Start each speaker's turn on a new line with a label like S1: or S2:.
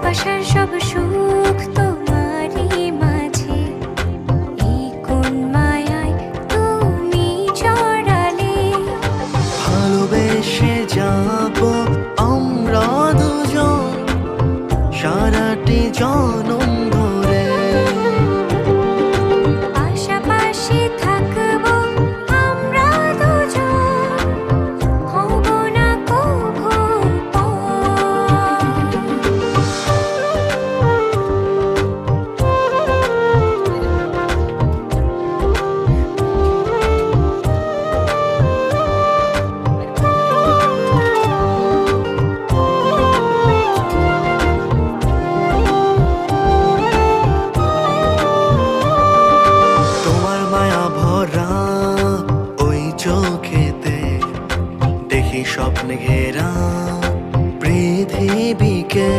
S1: ভালোবাসার সব সুখ তোমারই মাঝে, এই কোন মায়ায় তুমি জড়ালে।
S2: ভালোবেসে যাব আমরা দুজন সারাটি জনম ধরে।
S1: পাশাপাশি থাকবো আমরা দুজন, হব না কভু পর।
S2: তোমার মায়া ভরা ওই চোখেতে দেখি স্বপ্নে ঘেরা পৃথিবীকে।